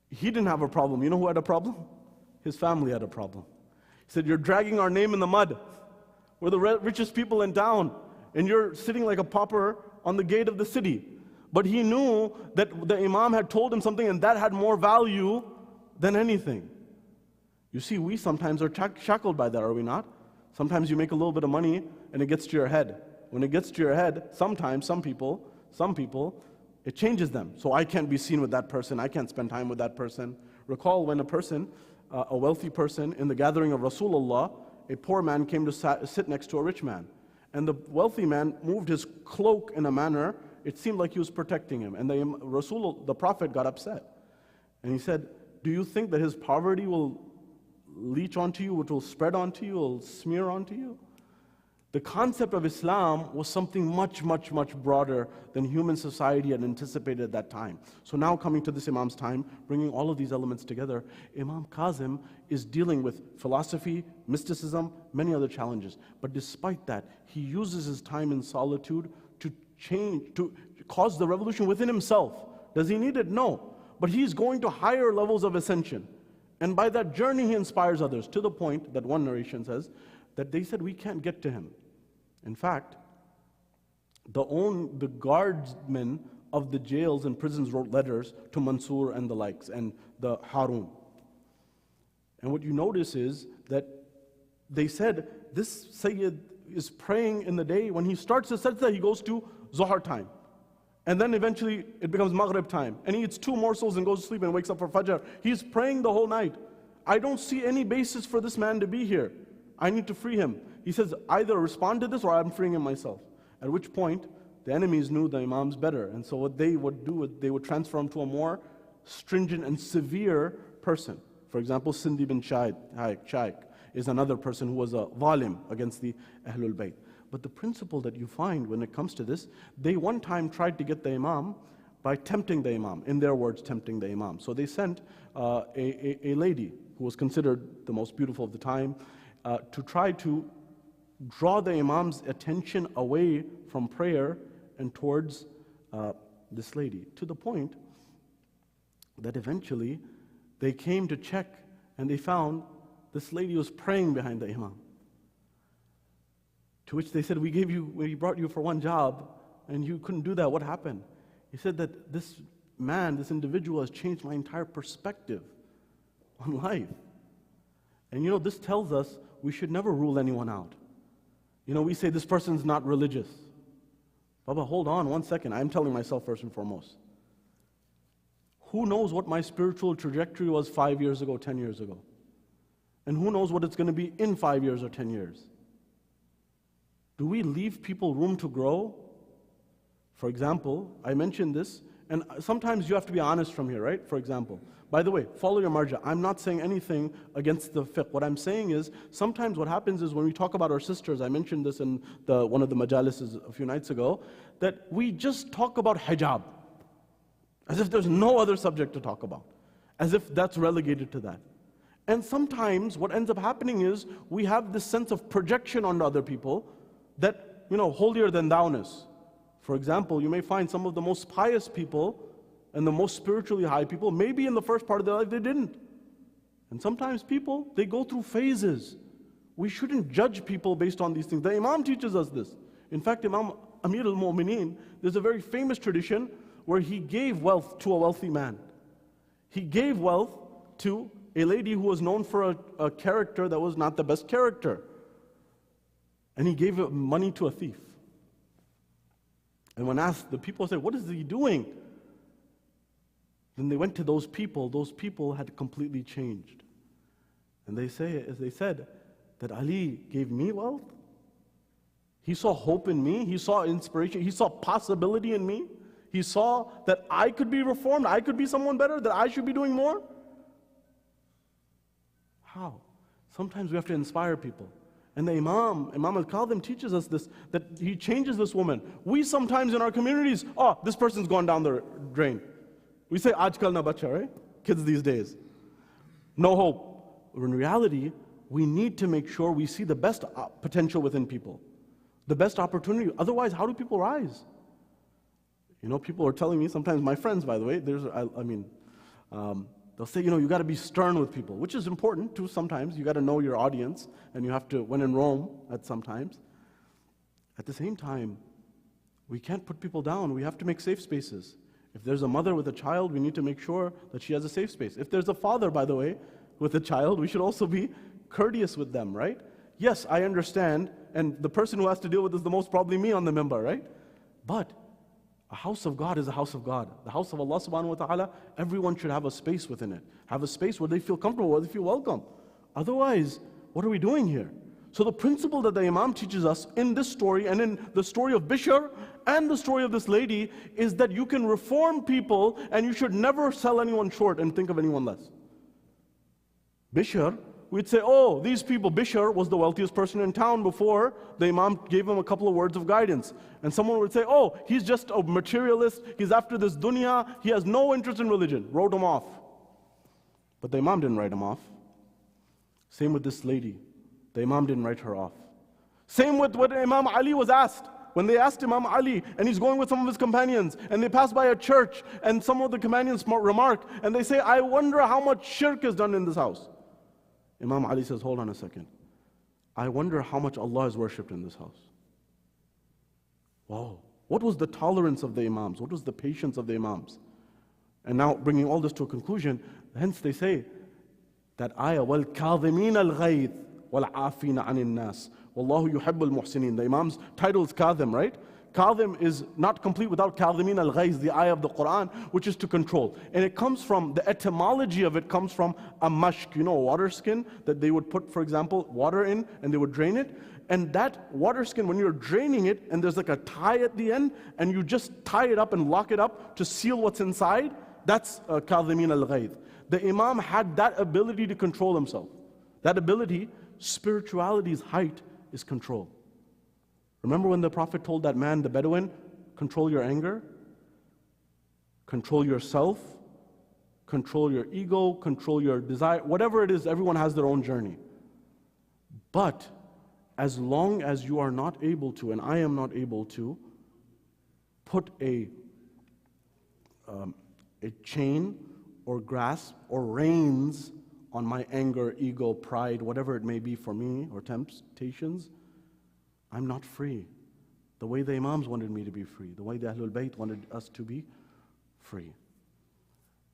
he didn't have a problem. You know who had a problem? His family had a problem. He said, you're dragging our name in the mud. We're the richest people in town, and you're sitting like a pauper on the gate of the city. But he knew that the Imam had told him something, and that had more value than anything. You see, we sometimes are shackled by that, are we not? Sometimes you make a little bit of money, and it gets to your head. When it gets to your head, sometimes, some people, it changes them. So I can't be seen with that person, I can't spend time with that person. Recall when a person, a wealthy person, in the gathering of Rasulullah, a poor man came to sit next to a rich man. And the wealthy man moved his cloak in a manner, it seemed like he was protecting him. And the Prophet got upset. And he said, do you think that his poverty will leach onto you, which will spread onto you, will smear onto you? The concept of Islam was something much, much, much broader than human society had anticipated at that time. So now coming to this Imam's time, bringing all of these elements together, Imam Kazim is dealing with philosophy, mysticism, many other challenges. But despite that, he uses his time in solitude to change, to cause the revolution within himself. Does he need it? No. But he's going to higher levels of ascension. And by that journey, he inspires others, to the point that one narration says that they said, we can't get to him. In fact, the guardsmen of the jails and prisons wrote letters to Mansur and the likes, and the Harun. And what you notice is that they said, this Sayyid is praying in the day. When he starts the sajda, he goes to Zuhr time. And then eventually it becomes Maghrib time. And he eats 2 morsels and goes to sleep and wakes up for Fajr. He's praying the whole night. I don't see any basis for this man to be here. I need to free him. He says, either respond to this or I'm freeing him myself. At which point, the enemies knew the Imam's better. And so what they would do, they would transfer him to a more stringent and severe person. For example, Sindi bin Shaykh is another person who was a zalim against the Ahlul Bayt. But the principle that you find when it comes to this, they one time tried to get the Imam by tempting the Imam. In their words, tempting the Imam. So they sent a lady who was considered the most beautiful of the time to try to draw the Imam's attention away from prayer and towards this lady, to the point that eventually they came to check and they found this lady was praying behind the Imam. To which they said, we brought you for one job and you couldn't do that. What happened? He said that this man, this individual has changed my entire perspective on life. And you know, this tells us we should never rule anyone out. You know, we say this person's not religious. Baba, hold on 1 second. I'm telling myself first and foremost. Who knows what my spiritual trajectory was 5 years ago, 10 years ago? And who knows what it's going to be in 5 years or 10 years? Do we leave people room to grow? For example, I mentioned this, and sometimes you have to be honest from here, right? For example, by the way, follow your marja. I'm not saying anything against the fiqh. What I'm saying is, sometimes what happens is when we talk about our sisters, I mentioned this in one of the majalises a few nights ago, that we just talk about hijab, as if there's no other subject to talk about, as if that's relegated to that. And sometimes what ends up happening is we have this sense of projection onto other people that, holier than thou-ness. For example, you may find some of the most pious people and the most spiritually high people, maybe in the first part of their life they didn't. And sometimes people, they go through phases. We shouldn't judge people based on these things. The Imam teaches us this. In fact, Imam Amir al-Mu'mineen, there's a very famous tradition where he gave wealth to a wealthy man. He gave wealth to a lady who was known for a character that was not the best character. And he gave money to a thief. And when asked, the people said, what is he doing? Then they went to those people had completely changed. And they said that Ali gave me wealth. He saw hope in me, he saw inspiration, he saw possibility in me. He saw that I could be reformed, I could be someone better, that I should be doing more. How? Sometimes we have to inspire people. And the Imam Al-Kadhim teaches us this, that he changes this woman. We sometimes in our communities, this person's gone down the drain. We say, Ajkal na bacha, right? Kids these days. No hope. In reality, we need to make sure we see the best potential within people. The best opportunity. Otherwise, how do people rise? People are telling me, sometimes my friends, by the way, they'll say, you got to be stern with people, which is important too sometimes. You got to know your audience, and you have to, when in Rome, at sometimes. At the same time, we can't put people down. We have to make safe spaces. If there's a mother with a child, we need to make sure that she has a safe space. If there's a father, by the way, with a child, we should also be courteous with them, right? Yes, I understand, and the person who has to deal with this the most, probably me on the minbar, right? But a house of God is a house of God. The house of Allah subhanahu wa ta'ala, everyone should have a space within it. Have a space where they feel comfortable, where they feel welcome. Otherwise, what are we doing here? So the principle that the Imam teaches us in this story and in the story of Bishr and the story of this lady is that you can reform people and you should never sell anyone short and think of anyone less. Bishr, we'd say, these people, Bishr was the wealthiest person in town before the Imam gave him a couple of words of guidance. And someone would say, he's just a materialist, he's after this dunya, he has no interest in religion. Wrote him off. But the Imam didn't write him off. Same with this lady. The Imam didn't write her off. Same with what Imam Ali was asked. When they asked Imam Ali, and he's going with some of his companions, and they pass by a church, and some of the companions remark, and they say, I wonder how much shirk is done in this house. Imam Ali says, hold on a second. I wonder how much Allah is worshipped in this house. Wow. What was the tolerance of the Imams? What was the patience of the Imams? And now bringing all this to a conclusion, hence they say that ayah, وَالْكَاظِمِينَ الْغَيْظِ وَالْعَافِينَ عَنِ النَّاسِ وَاللَّهُ يُحِبُّ الْمُحْسِنِينَ. The Imam's title is Kadhim, right? Kadhim is not complete without Kadhimin al-Ghayz, the ayah of the Quran, which is to control. And it comes from, the etymology of it comes from a mashk, a water skin that they would put, for example, water in and they would drain it. And that water skin, when you're draining it and there's like a tie at the end and you just tie it up and lock it up to seal what's inside, that's Kadhimin al-Ghayz. The Imam had that ability to control himself. That ability, spirituality's height is control. Remember when the Prophet told that man, the Bedouin, control your anger, control yourself, control your ego, control your desire, whatever it is, everyone has their own journey. But as long as you are not able to, and I am not able to, put a chain or grasp or reins on my anger, ego, pride, whatever it may be for me, or temptations, I'm not free. The way the Imams wanted me to be free, the way the Ahlul Bayt wanted us to be free.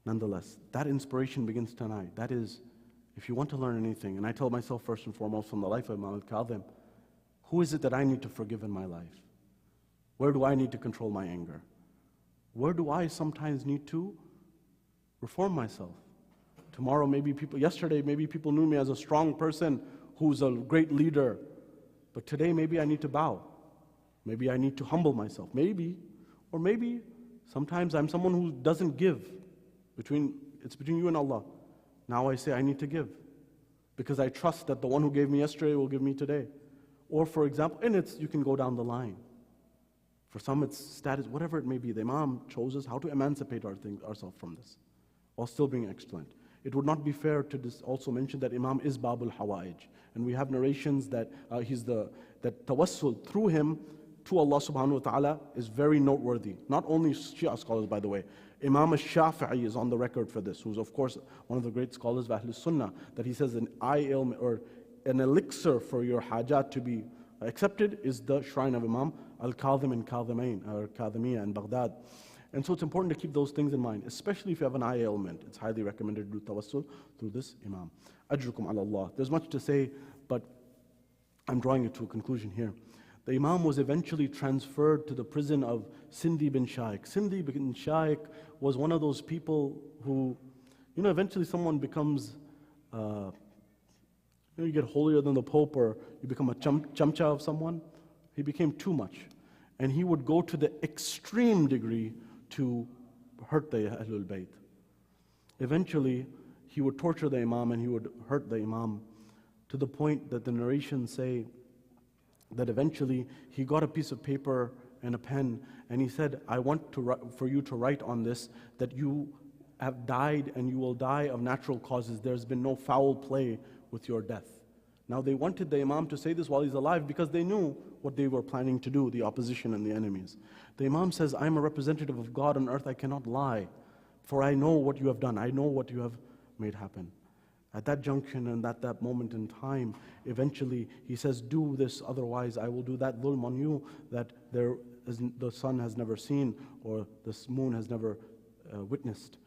Nonetheless, that inspiration begins tonight. That is, if you want to learn anything, and I tell myself first and foremost from the life of Imam Al-Kadhim, who is it that I need to forgive in my life? Where do I need to control my anger? Where do I sometimes need to reform myself? Tomorrow, yesterday, maybe people knew me as a strong person who's a great leader. But today, maybe I need to bow. Maybe I need to humble myself. Maybe, or maybe sometimes I'm someone who doesn't give. It's between you and Allah. Now I say I need to give because I trust that the one who gave me yesterday will give me today. Or for example, you can go down the line. For some it's status, whatever it may be. The Imam chose us how to emancipate ourselves from this, while still being excellent. It would not be fair to also mention that Imam is Babul Hawaij. And we have narrations that that tawassul through him to Allah subhanahu wa ta'ala is very noteworthy. Not only Shia scholars, by the way. Imam al-Shafi'i is on the record for this, who's of course one of the great scholars of Ahlul Sunnah, that he says an eye ailment or an elixir for your hajat to be accepted is the shrine of Imam Al-Kadhim in Kadhimain, or Kadhimiyya in Baghdad. And so it's important to keep those things in mind, especially if you have an eye ailment. It's highly recommended to do tawassul through this Imam. Ajrukum ala Allah. There's much to say, but I'm drawing it to a conclusion here. The Imam was eventually transferred to the prison of Sindhi bin Shaikh. Sindhi bin Shaikh was one of those people who, eventually someone becomes, you get holier than the Pope, or you become a chamcha of someone. He became too much. And he would go to the extreme degree to hurt the Ahlul Bayt. Eventually, he would torture the Imam and he would hurt the Imam, to the point that the narrations say that eventually he got a piece of paper and a pen and he said, I want for you to write on this that you have died and you will die of natural causes. There's been no foul play with your death. Now they wanted the Imam to say this while he's alive because they knew what they were planning to do, the opposition and the enemies. The Imam says, I'm a representative of God on earth, I cannot lie, for I know what you have done, I know what you have made happen. At that junction and at that moment in time, eventually he says, do this, otherwise I will do that dhulm on you that the sun has never seen or the moon has never witnessed.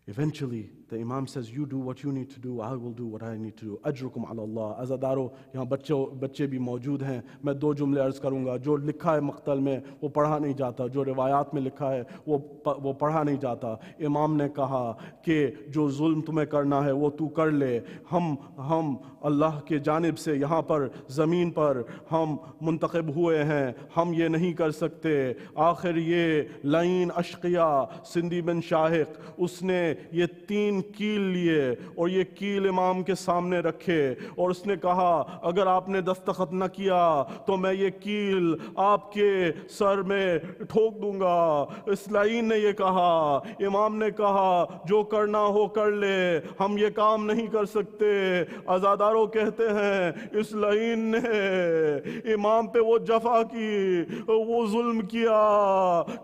Eventually, the Imam says, you do what you need to do, I will do what I need to do. Ajrukum ala Allah. Azadaro, yahan bachche bhi mawjood hain. Main do jumle arz karunga. Jo likha hai maqtal mein, wo padha nahi jata. Jo riwayat mein likha hai, wo padha nahi jata. Imam ne kaha कि जो जुल्म तुम्हें करना है वो तू कर ले. हम अल्लाह के जानिब से यहाँ पर ज़मीन पर हम मुंतखब हुए हैं, हम ये नहीं कर सकते. आखिर ये लाइन अशकिया सिंधी बिन शाहिक, उसने ये 3 कील लिए और ये कील इमाम के सामने रखे और उसने कहा, अगर आपने दस्तखत न किया तो मैं ये कील आपके सर में ठोक दूंगा. इस लाइन ने ये कहा, इमाम ने कहा, जो करना हो कर ले, हम ये काम नहीं कर सकते. आज़ादारों कहते हैं, इस लाइन ने इमाम पे वो जफा की, वो जुल्म किया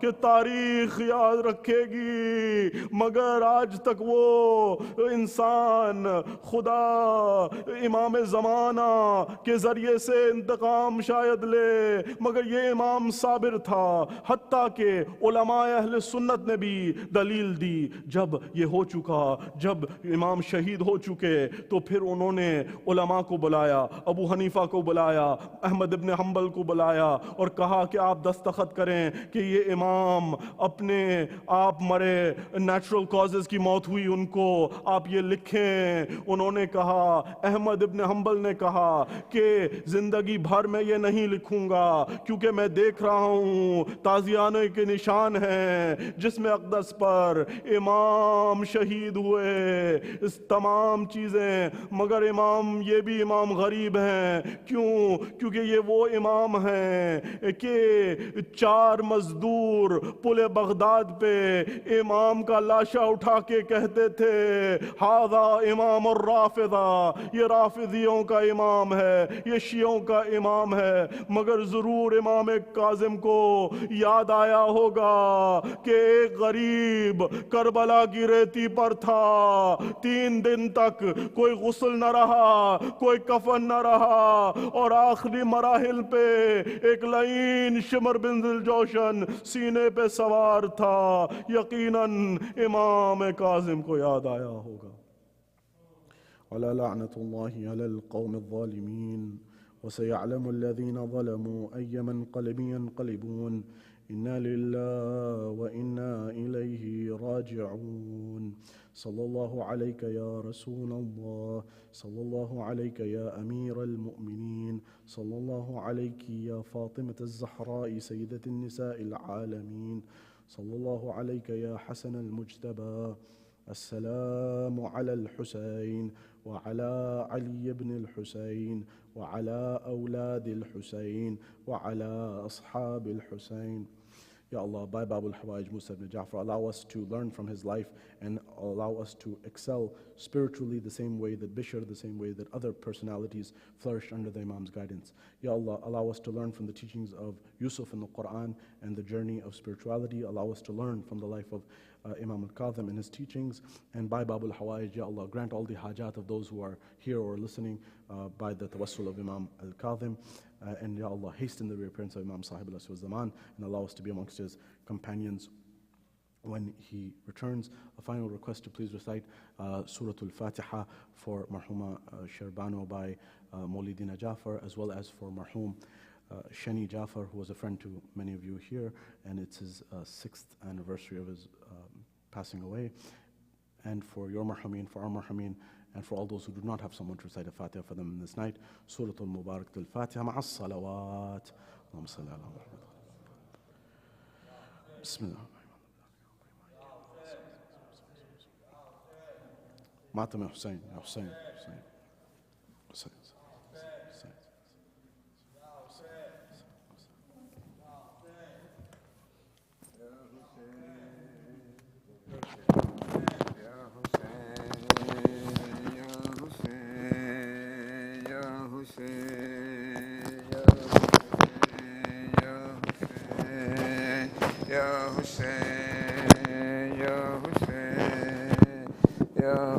कि तारीख याद रखेगी, मगर आज तक वो इंसान खुदा इमाम ज़माना के ज़रिए से इंतकाम शायद ले, मगर ये इमाम साबिर था. हत्ता के उलमाए अहले सुन्नत ने भी दलील दी. जब ये हो चुका, जब इमाम शहीद हो चुके, तो फिर उन्होंने उलमा को बुलाया, अबू हनीफा को बुलाया, अहमद इब्न हम्बल को बुलाया और कहा कि आप दस्तखत करें कि ये इमाम अपने आप मरे, नेचुरल कॉजेज़ की मौत हुई उनको, आप ये लिखें. उन्होंने कहा, अहमद इब्न हम्बल ने कहा कि ज़िंदगी भर में ये नहीं लिखूंगा, क्योंकि मैं देख रहा हूँ ताज़ियाने के निशान हैं जिसमें अक़दस पर इमाम शहीद हुए. इस तमाम चीज़ें, मगर इमाम ये भी इमाम गरीब हैं. क्यों? क्योंकि ये वो इमाम हैं कि 4 मजदूर पुल बगदाद पे इमाम का लाशा उठा के कहते थे, हादा इमाम और राफिदा, ये राफिदियों का इमाम है, ये शियों का इमाम है. मगर ज़रूर इमाम काज़िम को याद आया होगा कि एक गरीब करबला की रेती पर था, 3 दिन तक कोई गुस्ल न रहा, कोई कफन न रहा, और आखिरी मराहिल पे एक लाइन शिमर बिन जोशन सीने पे सवार था. यकीनन इमाम काज़िम को याद आया होगा. अला लअनतुल्लाहि अलल क़ौमिज़ ज़ालिमीन वसयअलमु अल्लज़ीना ज़लमू अय्य मुनक़लिबिन यनक़लिबून. इन्ना लिल्लाहि व इन्ना इलैहि राजिऊन. सल्लल्लाहु अलैका या रसूलल्लाह, सल्लल्लाहु अलैका या अमीरल मुमिनीन, सल्लल्लाहु अलैकी या फ़ातिमतुज़ ज़हरा सय्यदतुन निसाइल आलमीन, सल्लल्लाहु अलैका या हसनल मुज्तबा. अस्सलामु अलल हुसैन व अला अली इब्निल हुसैन व अला औलादिल हुसैन व अला अस्हाबिल Hussain. Ya Allah, by Babul Hawaj Musa ibn Ja'far, allow us to learn from his life and allow us to excel spiritually the same way that Bishr, the same way that other personalities flourished under the Imam's guidance. Ya Allah, allow us to learn from the teachings of Yusuf in the Quran and the journey of spirituality. Allow us to learn from the life of Imam Al-Kadhim in his teachings, and by Babul Hawaij, Ya Allah, grant all the hajat of those who are here or listening by the tawassul of Imam Al-Kadhim, and Ya Allah, hasten the reappearance of Imam Sahib al-Zaman and allow us to be amongst his companions when he returns. A final request to please recite Surah Al-Fatiha for Marhuma Sherbano by Maulidina Jafar, as well as for Marhum Shani Jafar, who was a friend to many of you here, and it's his 6th anniversary of his passing away. And for your marhameen, for our marhameen, and for all those who do not have someone to recite a Fatiha for them in this night, Surah Al-Mubarak Al-Fatiha ma'as salawat. Allahumma salli ala Muhammad. Bismillah. Matam ya Hussein, ya Hussein, Hussein, Hussein, Hussein.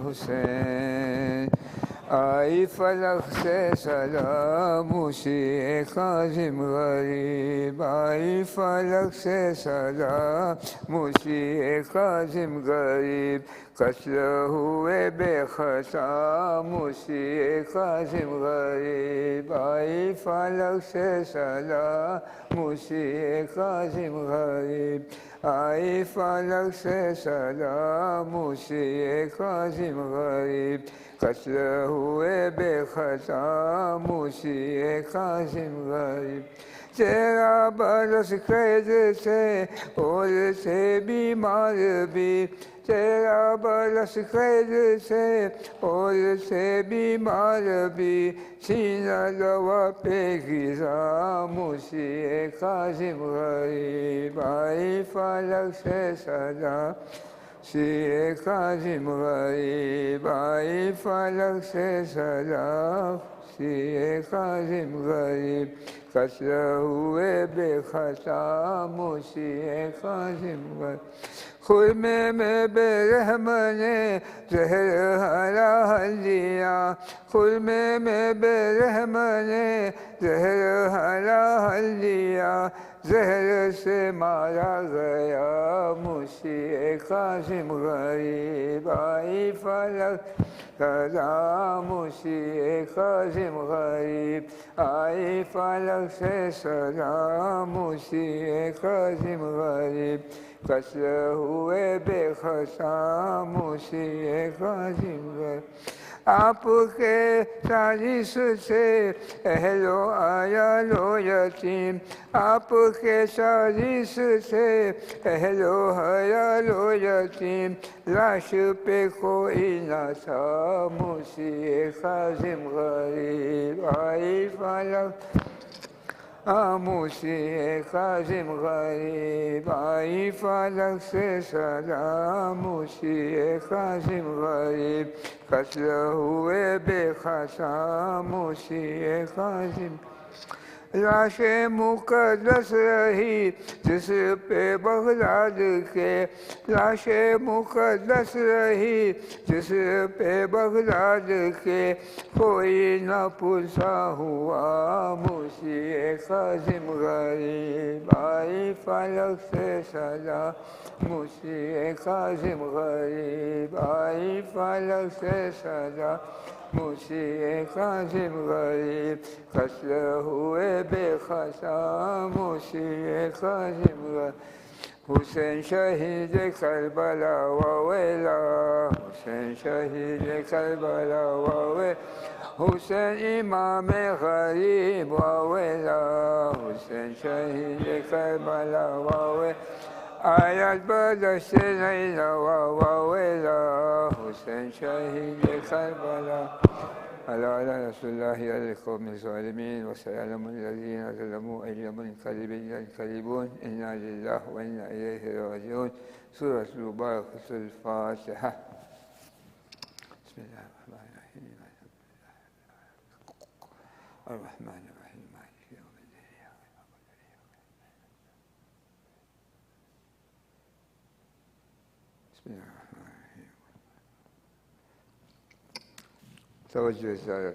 حسین آئی فلک سے سلام موسی کاظم غریب آئی فلک سے سلام موسی کاظم غریب قتل ہوئے بے خطا موسی کاظم غریب آئی فلک سے سلام موسی کاظم غریب آئی فلک سے سلام موسی کاظم غریب قتل ہوئے بے خطا موسی کاظم غریب تیرا برس قید سے اور سے بیمار بھی تیرا برس قید سے اور سے بیمار بھی سینہ لوا پہ غذا موسی کاظم غریب آئی فلک سے سلام موسی کاظم غریب آئی فلک سے سلام موسی کاظم غریب قتل ہوئے بے خطا موسی کاظم غریب خرمے میں بے رحم نے زہر ہرا لیا خرمے میں بے رحم نے زہر ہرا لیا زہر سے مارا گیا موسی کاظم غریب آئی فلک سلام موسی کاظم غریب آئی فلک سے سلام موسی کاظم غریب قتل ہوئے بے خطا موسی کاظم غریب آپ کے سازش سے اہل و عیال و یتیم آپ کے سازش سے اہل و عیال و یتیم لاش پہ کوئی نہ تھا موسی کاظم غریب آئی فلک موسی کاظم غریب آئی فلک سے سلام موسی کاظم غریب قتل ہوئے بے خطا موسی کاظم لاش مقدس رہی جس پہ بغداد کے لاش مقدس رہی جس پہ بغداد کے کوئی نہ پوچھا ہوا موسی کاظم غریب آئی فلک سے سلام موسی کاظم غریب آئی فلک سے سلام موسی کاظم غریب قتل ہوئے بے خطا موسی کاظم غریب حسین شہید کربلا وویلا حسین شہید کربلا وویلا حسین امام غریب وویلا حسین شہید کربلا وویلا آیت بدشت لیلا وویلا حسین شہید کربلا على رسول الله على القوم الظالمين وسيعلم الذين ظلموا أي منقلب ينقلبون إنا لله وإنا إليه راجعون سورة المباركة الفاتحة بسم الله الرحمن الرحيم الرحمن الرحيم مالك يوم الدين توجه الزائر.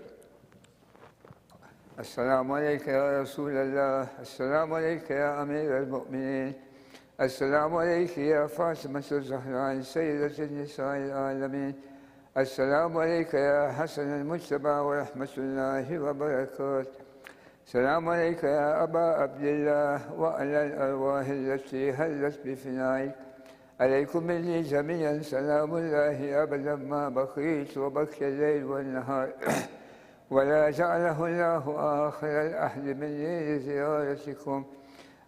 السلام عليك يا رسول الله، السلام عليك يا أمير المؤمنين، السلام عليك يا فاطمة الزهراء سيدة النساء العالمين، السلام عليك يا حسن المجتبى ورحمة الله وبركاته. السلام عليك يا أبا عبد الله وعلى الأرواح التي هلت بفنائك. عليكم مني جميعا سلام الله أبدا ما بقيت وبقي الليل والنهار ولا جعله الله آخر العهد مني لزيارتكم.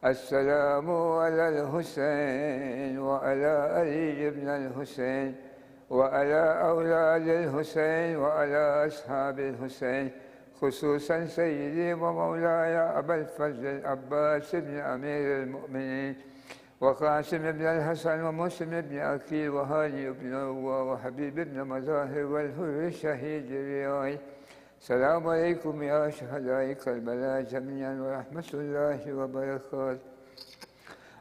السلام على الحسين وعلى علي بن الحسين وعلى أولاد الحسين وعلى أصحاب الحسين، خصوصا سيدي ومولاي أبا الفضل العباس بن أمير المؤمنين وقاسم بن الحسن ومسلم بن أكيل وهاني بن عروة وحبيب بن مظاهر والهر الشهيد الرياي. السلام عليكم يا شهداء كربلاء جميعا ورحمة الله وبركاته.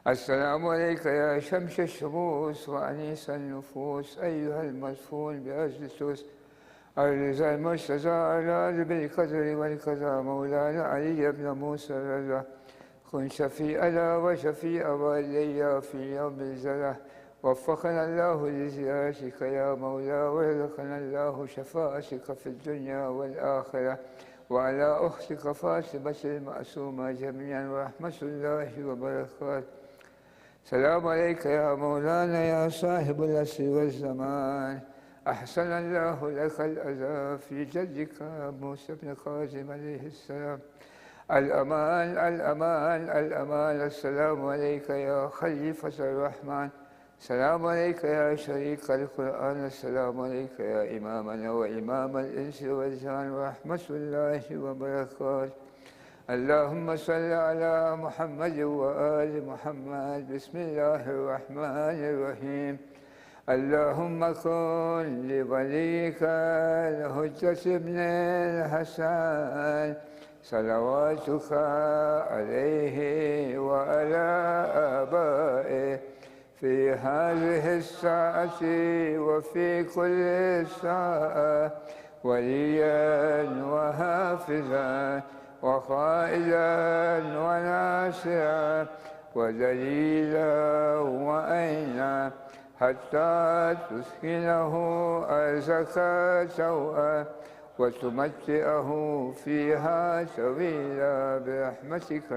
السلام عليك يا شمس الشموس وأنيس النفوس أيها المدفون بأرض توس الرضا المرتضى على بالقدر والقضاء مولانا علي بن موسى الرضا. كن شفيعنا وشفيع والدينا في يوم الزرع. وفقنا الله لزيارتك يا مولا ورزقنا الله شفاعتك في الدنيا والآخرة وعلى أختك فاطمة المعصومة جميعا ورحمة الله وبركاته. السلام عليك يا مولانا يا صاحب العصر والزمان. أحسن الله لك الأذى في جدك موسى بن الكاظم عليه السلام. الأمان الأمان الأمان. السلام عليك يا خليفة الرحمن. السلام عليك يا شريك القرآن. السلام عليك يا إمامنا وإمام الإنس والجان ورحمة الله وبركاته. اللهم صل على محمد وآل محمد. بسم الله الرحمن الرحيم. اللهم كن لوليك الحجة بن الحسن صلواتك عليه وعلى آبائه في هذه الساعة وفي كل ساعة وليا وحافظا وقائدا وناصرا ودليلا وعينا حتى تسكنه أرزك توأ وتمتعه فيها طويلا برحمتك